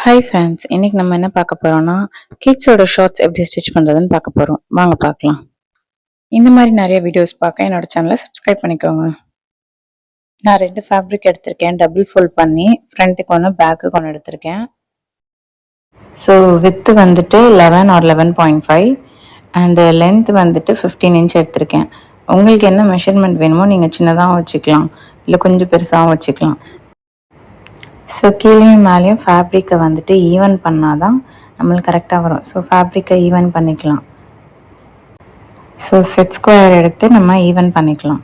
Hi friends, இன்னைக்கு நம்ம என்ன பார்க்க போறோம்னா கிட்ஸோட ஷார்ட்ஸ் எப்படி ஸ்டிச் பண்ணுறதுன்னு பார்க்க போகிறோம். வாங்க பார்க்கலாம். இந்த மாதிரி நிறைய வீடியோஸ் பார்க்க என்னோட சேனலை சப்ஸ்கிரைப் பண்ணிக்கோங்க. நான் 2 ஃபேப்ரிக் எடுத்திருக்கேன். டபுள் ஃபோல்ட் பண்ணி ஃப்ரண்ட்டுக்கு ஒன்று பேக்குக்கு ஒன்று எடுத்திருக்கேன். ஸோ வித்து வந்துட்டு 11 or 11.5 அண்டு லென்த் வந்துட்டு 15 inch எடுத்திருக்கேன். உங்களுக்கு என்ன மெஷர்மெண்ட் வேணுமோ நீங்கள் சின்னதாகவும் வச்சுக்கலாம், இல்லை கொஞ்சம் பெருசாகவும் வச்சுக்கலாம். ஸோ கீழேயும் மேலேயும் ஃபேப்ரிக்கை வந்துட்டு ஈவன் பண்ணால் தான் நம்மளுக்கு கரெக்டாக வரும். ஸோ ஃபேப்ரிக்கை ஈவன் பண்ணிக்கலாம். ஸோ செட் ஸ்கொயர் எடுத்து நம்ம ஈவன் பண்ணிக்கலாம்.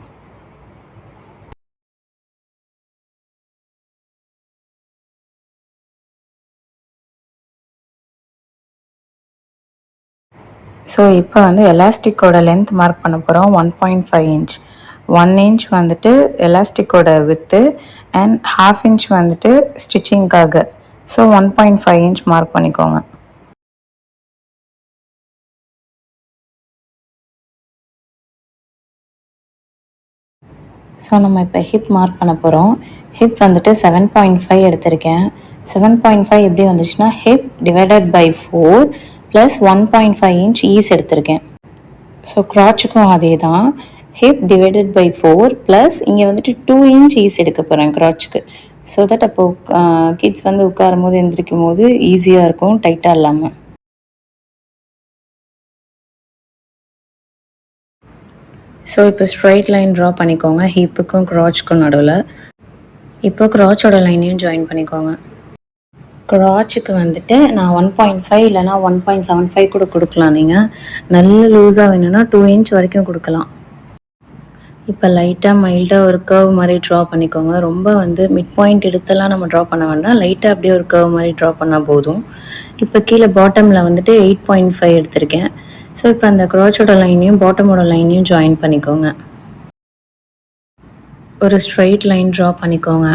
ஸோ இப்போ வந்து எலாஸ்டிக்கோட லென்த் மார்க் பண்ண போகிறோம். 1.5 inch. 1 inch வந்துட்டு எலாஸ்டிக்கோட வித்து அண்ட் 1/2 inch வந்துட்டு ஸ்டிச்சிங்காக. ஸோ 1.5 inch மார்க் பண்ணிக்கோங்க. ஸோ நம்ம இப்போ ஹிப் மார்க் பண்ண போகிறோம். ஹிப் வந்துட்டு 7.5 எடுத்திருக்கேன். 7.5 எப்படி வந்துச்சுன்னா hip divided by 4 plus 1.5 inch is எடுத்திருக்கேன். ஸோ க்ராச்சுக்கும் அதே தான், ஹிப் டிவைடட் பை 4 ப்ளஸ் இங்கே வந்துட்டு 2 inch ஈஸ் எடுக்க போகிறேன் க்ராச்சுக்கு. ஸோ தட் அப்போது கிட்ஸ் வந்து உட்காரும் போது எந்திரிக்கும் போது ஈஸியாக இருக்கும், டைட்டாக இல்லாமல். ஸோ இப்போ ஸ்ட்ரைட் லைன் ட்ரா பண்ணிக்கோங்க ஹிப்புக்கும் க்ராச்சுக்கும் நடுவில். இப்போ க்ராச்சோட லைனையும் ஜாயின் பண்ணிக்கோங்க. க்ராச்சுக்கு வந்துட்டு நான் 1.5 இல்லைனா 1.75 கூட கொடுக்கலாம். நீங்கள் நல்ல லூஸாக வேணும்னா 2 inch வரைக்கும் கொடுக்கலாம். இப்போ லைட்டாக மைல்டாக ஒரு கர்வ் மாதிரி ட்ரா பண்ணிக்கோங்க. ரொம்ப வந்து மிட் பாயிண்ட் எடுத்தெல்லாம் நம்ம ட்ரா பண்ண வேண்டாம், லைட்டாக அப்படியே ஒரு கர்வ் மாதிரி ட்ரா பண்ணால் போதும். இப்போ கீழே பாட்டமில் வந்துட்டு 8.5 எடுத்திருக்கேன். ஸோ இப்போ அந்த க்ராச்சோட லைனையும் பாட்டமோட லைனையும் ஜாயின் பண்ணிக்கோங்க. ஒரு ஸ்ட்ரைட் லைன் ட்ரா பண்ணிக்கோங்க.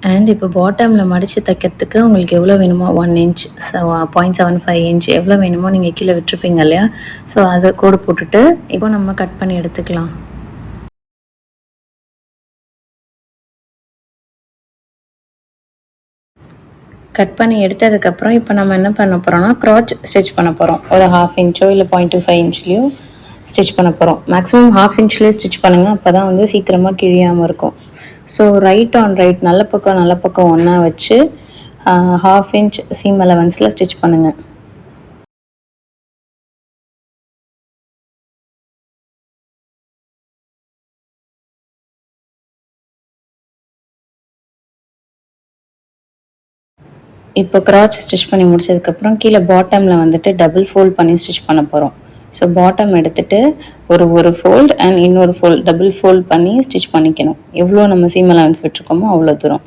அண்ட் இப்போ பாட்டமில் மடித்து தைக்கிறதுக்கு உங்களுக்கு எவ்வளோ வேணுமோ 1 inch 0.75 inch எவ்வளோ வேணுமோ நீங்கள் கீழே விட்டுருப்பீங்க இல்லையா, ஸோ அதை கோடு போட்டுட்டு இப்போ நம்ம கட் பண்ணி எடுத்துக்கலாம். கட் பண்ணி எடுத்ததுக்கப்புறம் இப்போ நம்ம என்ன பண்ண போகிறோம்னா க்ராச் ஸ்டிச் பண்ண போகிறோம். ஒரு 1/2 inch இல்லை 0.25 inchலையோ ஸ்டிச் பண்ண போகிறோம். மேக்ஸிமம் 1/2 inchலேயே ஸ்டிச் பண்ணுங்கள், அப்போ தான் வந்து சீக்கிரமாக கிழியாமல் இருக்கும். ஸோ ரைட் ஆன் ரைட் நல்ல பக்கம் ஒன்றா வச்சு 1/2 inch சீம் அலவன்ஸில் ஸ்டிச் பண்ணுங்கள். இப்போ க்ராச் ஸ்டிச் பண்ணி முடிச்சதுக்கப்புறம் கீழே பாட்டமில் வந்துட்டு டபுள் ஃபோல்ட் பண்ணி ஸ்டிச் பண்ண போகிறோம். ஸோ பாட்டம் எடுத்துகிட்டு ஒரு ஃபோல்ட் அண்ட் இன்னொரு ஃபோல்ட் டபுள் ஃபோல்ட் பண்ணி ஸ்டிச் பண்ணிக்கணும். எவ்வளோ நம்ம சீம் அலவன்ஸ் விட்டுருக்கோமோ அவ்வளோ தூரம்.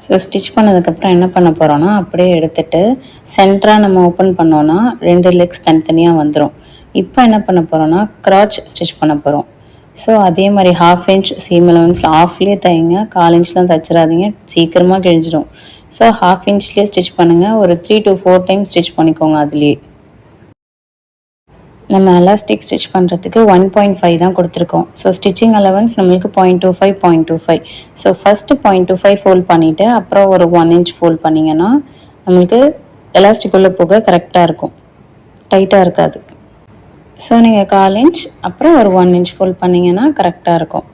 ஸோ ஸ்டிச் பண்ணதுக்கப்புறம் என்ன பண்ண போகிறோன்னா அப்படியே எடுத்துகிட்டு சென்டராக நம்ம ஓப்பன் பண்ணோன்னா 2 லெக்ஸ் தனித்தனியாக வந்துடும். இப்போ என்ன பண்ண போகிறோன்னா க்ராச் ஸ்டிச் பண்ண போகிறோம். ஸோ அதே மாதிரி 1/2 inch சீம் அலவன்ஸில் ஆஃப்லேயே தைங்க, 1/4 inchலாம் தைச்சிடாதீங்க, சீக்கிரமாக கிழிஞ்சிடும். ஸோ 1/2 inchலேயே ஸ்டிச் பண்ணுங்கள். ஒரு 3 to 4 times ஸ்டிச் பண்ணிக்கோங்க. அதுலேயே நம்ம எலாஸ்டிக் ஸ்டிச் பண்ணுறதுக்கு 1.5 தான் கொடுத்துருக்கோம். ஸோ ஸ்டிச்சிங் அலவன்ஸ் நம்மளுக்கு 0.25. ஸோ ஃபஸ்ட்டு 0.25 ஃபோல்ட் பண்ணிவிட்டு அப்புறம் ஒரு 1 inch ஃபோல்ட் பண்ணிங்கன்னா நம்மளுக்கு எலாஸ்டிக் உள்ளே போக கரெக்டாக இருக்கும், டைட்டாக இருக்காது. ஸோ நீங்கள் 1/4 inch அப்புறம் ஒரு 1 inch ஃபோல்ட் பண்ணிங்கன்னா கரெக்டாக இருக்கும்.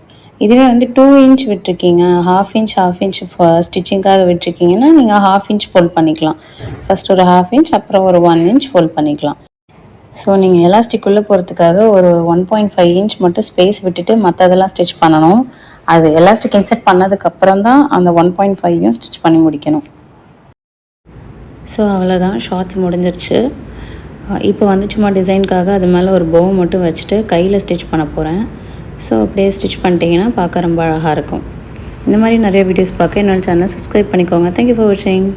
இதுவே வந்து 2 inch விட்டுருக்கீங்க, 1/2 inch ஸ்டிச்சிங்காக விட்டுருக்கீங்கன்னா நீங்கள் 1/2 inch ஃபோல்ட் பண்ணிக்கலாம். ஃபஸ்ட் ஒரு 1/2 inch அப்புறம் ஒரு 1 inch ஃபோல்ட் பண்ணிக்கலாம். ஸோ நீங்கள் எலாஸ்டிக்குள்ளே போகிறதுக்காக ஒரு 1.5 inch மட்டும் ஸ்பேஸ் விட்டுட்டு மற்றதெல்லாம் ஸ்டிச் பண்ணணும். அது எலாஸ்டிக் இன்செர்ட் பண்ணதுக்கப்புறம் தான் அந்த 1.5 ஸ்டிச் பண்ணி முடிக்கணும். ஸோ அவ்வளோதான், ஷார்ட்ஸ் முடிஞ்சிருச்சு. இப்போ வந்து சும்மா டிசைனுக்காக அது மேலே ஒரு போ மட்டும் வச்சுட்டு கையில் ஸ்டிச் பண்ண போகிறேன். ஸோ அப்படியே ஸ்டிச் பண்ணிட்டீங்கன்னா பார்க்க ரொம்ப அழகாக இருக்கும். இந்த மாதிரி நிறைய வீடியோஸ் பார்க்க என்னோட சேனலை சப்ஸ்கிரைப் பண்ணிக்கோங்க. தேங்க்யூ ஃபார் வாட்சிங்.